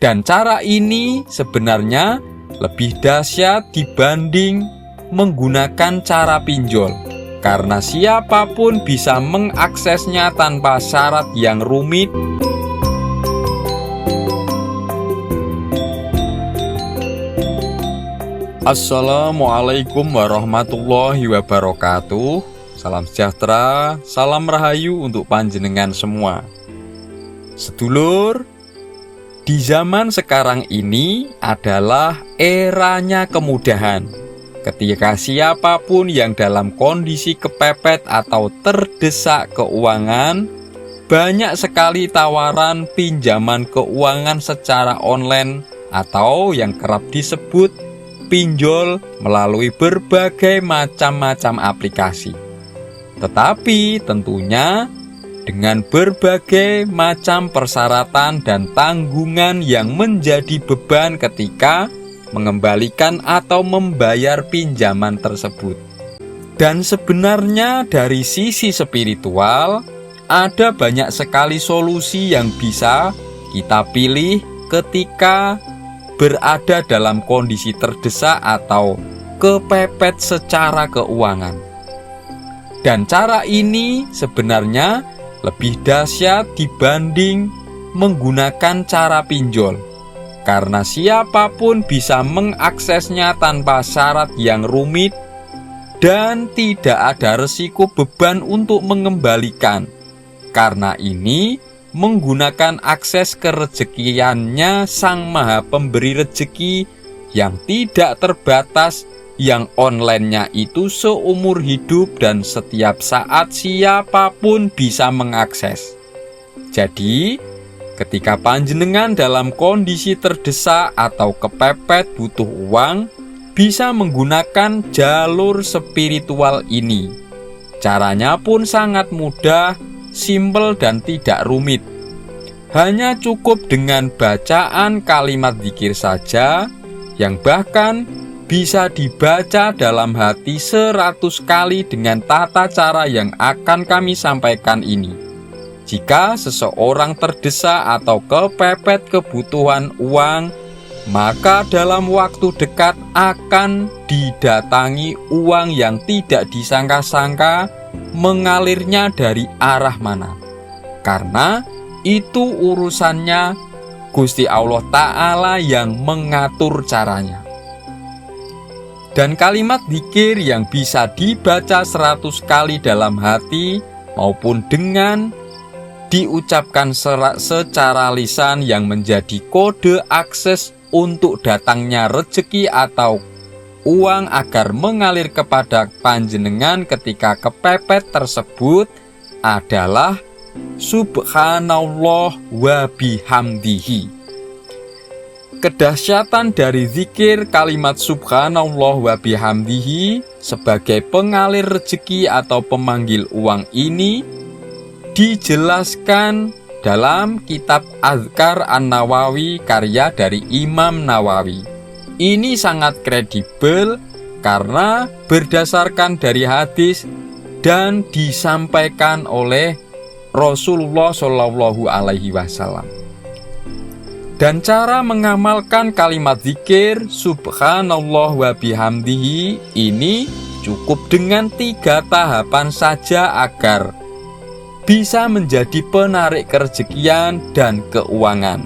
Dan cara ini sebenarnya lebih dahsyat dibanding menggunakan cara pinjol, karena siapapun bisa mengaksesnya tanpa syarat yang rumit. Assalamualaikum warahmatullahi wabarakatuh. Salam sejahtera, salam rahayu untuk panjenengan semua. Sedulur, di zaman sekarang ini adalah eranya kemudahan. Ketika siapapun yang dalam kondisi kepepet atau terdesak keuangan, banyak sekali tawaran pinjaman keuangan secara online atau yang kerap disebut pinjol melalui berbagai macam-macam aplikasi. Tetapi tentunya dengan berbagai macam persyaratan dan tanggungan yang menjadi beban ketika mengembalikan atau membayar pinjaman tersebut. Dan sebenarnya dari sisi spiritual, ada banyak sekali solusi yang bisa kita pilih ketika berada dalam kondisi terdesak atau kepepet secara keuangan. Dan cara ini sebenarnya lebih dahsyat dibanding menggunakan cara pinjol, karena siapapun bisa mengaksesnya tanpa syarat yang rumit dan tidak ada resiko beban untuk mengembalikan. Karena ini menggunakan akses kerezekiannya Sang Maha Pemberi Rezeki yang tidak terbatas, yang online-nya itu seumur hidup dan setiap saat siapapun bisa mengakses. Jadi, ketika panjenengan dalam kondisi terdesak atau kepepet butuh uang, bisa menggunakan jalur spiritual ini. Caranya pun sangat mudah, simpel dan tidak rumit. Hanya cukup dengan bacaan kalimat zikir saja, yang bahkan bisa dibaca dalam hati 100 kali dengan tata cara yang akan kami sampaikan ini. Jika seseorang terdesak atau kepepet kebutuhan uang, maka dalam waktu dekat akan didatangi uang yang tidak disangka-sangka mengalirnya dari arah mana. Karena itu urusannya Gusti Allah Ta'ala yang mengatur caranya. Dan kalimat zikir yang bisa dibaca 100 kali dalam hati maupun dengan diucapkan secara lisan yang menjadi kode akses untuk datangnya rezeki atau uang agar mengalir kepada panjenengan ketika kepepet tersebut adalah Subhanallah wa bihamdihi. Kedahsyatan dari zikir kalimat Subhanallah wa bihamdihi sebagai pengalir rezeki atau pemanggil uang ini dijelaskan dalam kitab Azkar An-Nawawi karya dari Imam Nawawi. Ini sangat kredibel karena berdasarkan dari hadis dan disampaikan oleh Rasulullah Shallallahu Alaihi Wasallam. Dan cara mengamalkan kalimat zikir Subhanallah wa bihamdihi ini cukup dengan 3 tahapan saja agar bisa menjadi penarik kerezekian dan keuangan.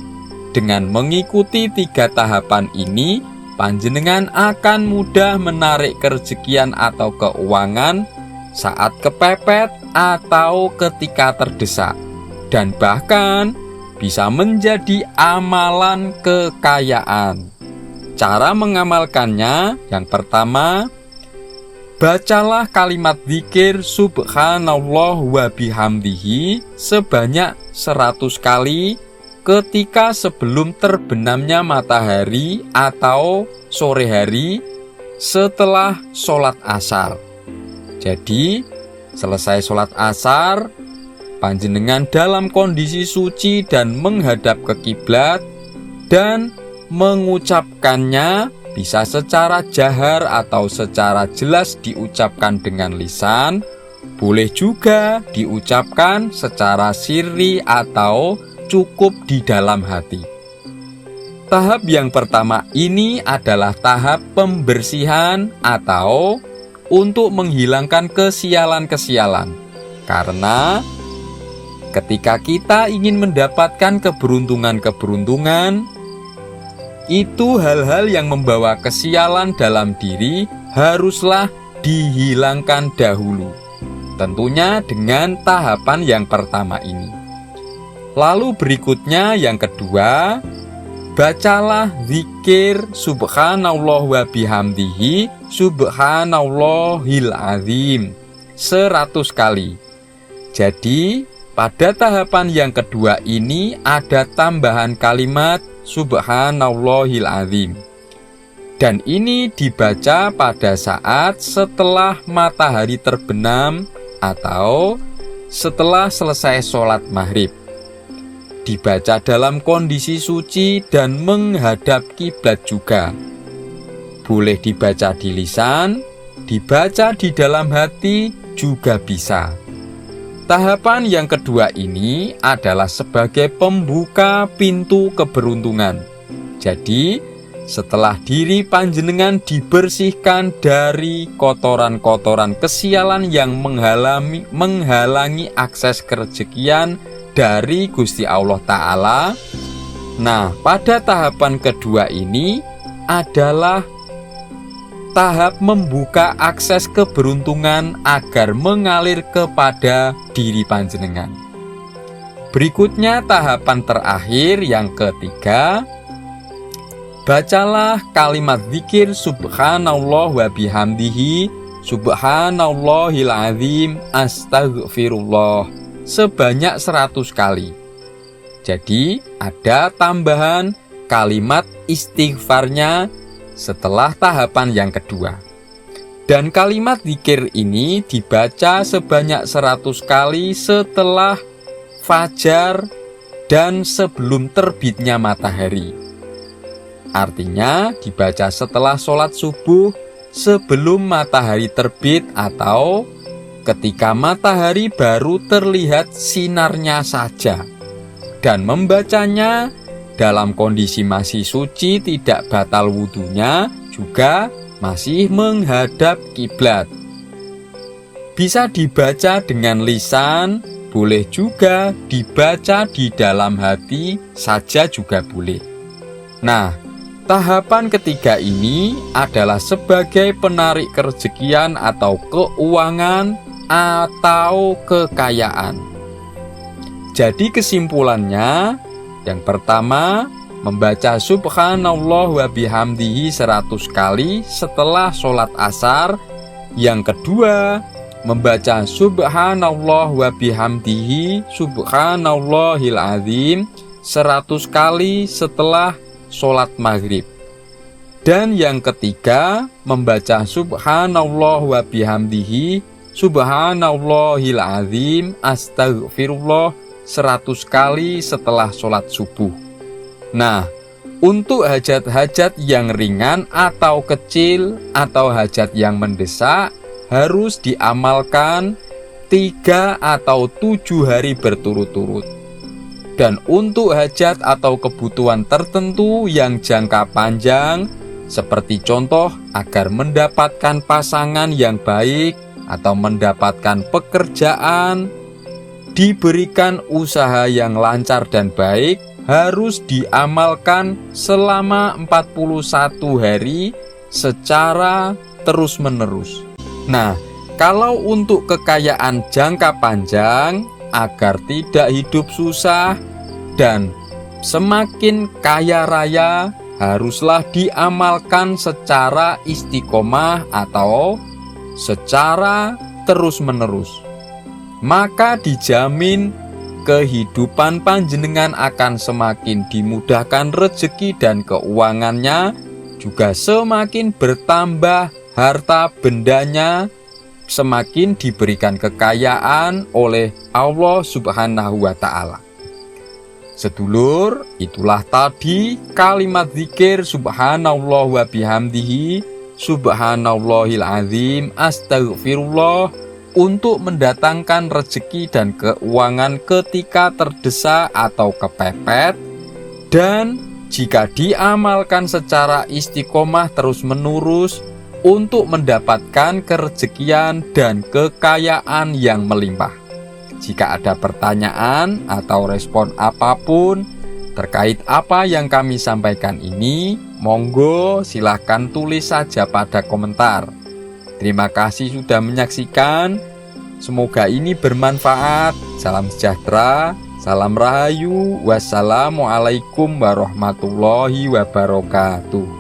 Dengan mengikuti 3 tahapan ini, panjenengan akan mudah menarik kerezekian atau keuangan saat kepepet atau ketika terdesak, dan bahkan bisa menjadi amalan kekayaan. Cara mengamalkannya, yang pertama, bacalah kalimat zikir Subhanallah wa bihamdihi sebanyak 100 kali ketika sebelum terbenamnya matahari atau sore hari setelah sholat asar. Jadi, selesai sholat asar, panjenengan dalam kondisi suci dan menghadap ke kiblat dan mengucapkannya bisa secara jahar atau secara jelas diucapkan dengan lisan, boleh juga diucapkan secara sirri atau cukup di dalam hati. Tahap yang pertama ini adalah tahap pembersihan atau untuk menghilangkan kesialan-kesialan. Karena ketika kita ingin mendapatkan keberuntungan-keberuntungan, itu hal-hal yang membawa kesialan dalam diri haruslah dihilangkan dahulu. Tentunya dengan tahapan yang pertama ini. Lalu berikutnya yang kedua, bacalah zikir subhanallah wa bihamdihi subhanallahil azim 100 kali. Jadi pada tahapan yang kedua ini ada tambahan kalimat subhanallahil azim. Dan ini dibaca pada saat setelah matahari terbenam atau setelah selesai sholat maghrib. Dibaca dalam kondisi suci dan menghadap kiblat juga. Boleh dibaca di lisan, dibaca di dalam hati juga bisa. Tahapan yang kedua ini adalah sebagai pembuka pintu keberuntungan. Jadi, setelah diri panjenengan dibersihkan dari kotoran-kotoran kesialan yang menghalangi akses kerezekian dari Gusti Allah Ta'ala. Nah, pada tahapan kedua ini adalah tahap membuka akses keberuntungan agar mengalir kepada diri panjenengan. Berikutnya tahapan terakhir yang ketiga, bacalah kalimat zikir subhanallah wa bihamdihi subhanallahil azim astaghfirullah sebanyak 100 kali. Jadi ada tambahan kalimat istighfarnya setelah tahapan yang kedua. Dan kalimat zikir ini dibaca sebanyak 100 kali setelah fajar dan sebelum terbitnya matahari. Artinya dibaca setelah sholat subuh sebelum matahari terbit atau ketika matahari baru terlihat sinarnya saja. Dan membacanya dalam kondisi masih suci, tidak batal wudunya, juga masih menghadap kiblat. Bisa dibaca dengan lisan, boleh juga dibaca di dalam hati saja juga boleh. Nah, tahapan ketiga ini adalah sebagai penarik kerezekian atau keuangan atau kekayaan. Jadi kesimpulannya, yang pertama, membaca subhanallah wa bihamdihi 100 kali setelah sholat asar. Yang kedua, membaca subhanallah wa bihamdihi subhanallahil azim 100 kali setelah sholat maghrib. Dan yang ketiga, membaca subhanallah wa bihamdihi subhanallahil azim astaghfirullah 100 kali setelah sholat subuh. Nah, untuk hajat-hajat yang ringan atau kecil atau hajat yang mendesak harus diamalkan 3 atau 7 hari berturut-turut. Dan untuk hajat atau kebutuhan tertentu yang jangka panjang, seperti contoh agar mendapatkan pasangan yang baik atau mendapatkan pekerjaan, diberikan usaha yang lancar dan baik, harus diamalkan selama 41 hari secara terus-menerus. Nah, kalau untuk kekayaan jangka panjang, agar tidak hidup susah dan semakin kaya raya, haruslah diamalkan secara istiqomah atau secara terus-menerus. Maka dijamin kehidupan panjenengan akan semakin dimudahkan rezeki dan keuangannya, juga semakin bertambah harta bendanya, semakin diberikan kekayaan oleh Allah Subhanahu wa Ta'ala. Sedulur, itulah tadi kalimat zikir subhanallah wa bihamdihi subhanallahil azim astaghfirullah untuk mendatangkan rezeki dan keuangan ketika terdesak atau kepepet, dan jika diamalkan secara istiqomah terus-menerus untuk mendapatkan kerezekian dan kekayaan yang melimpah. Jika ada pertanyaan atau respon apapun terkait apa yang kami sampaikan ini, monggo silahkan tulis saja pada komentar. Terima kasih sudah menyaksikan. Semoga ini bermanfaat. Salam sejahtera, salam rahayu, wassalamualaikum warahmatullahi wabarakatuh.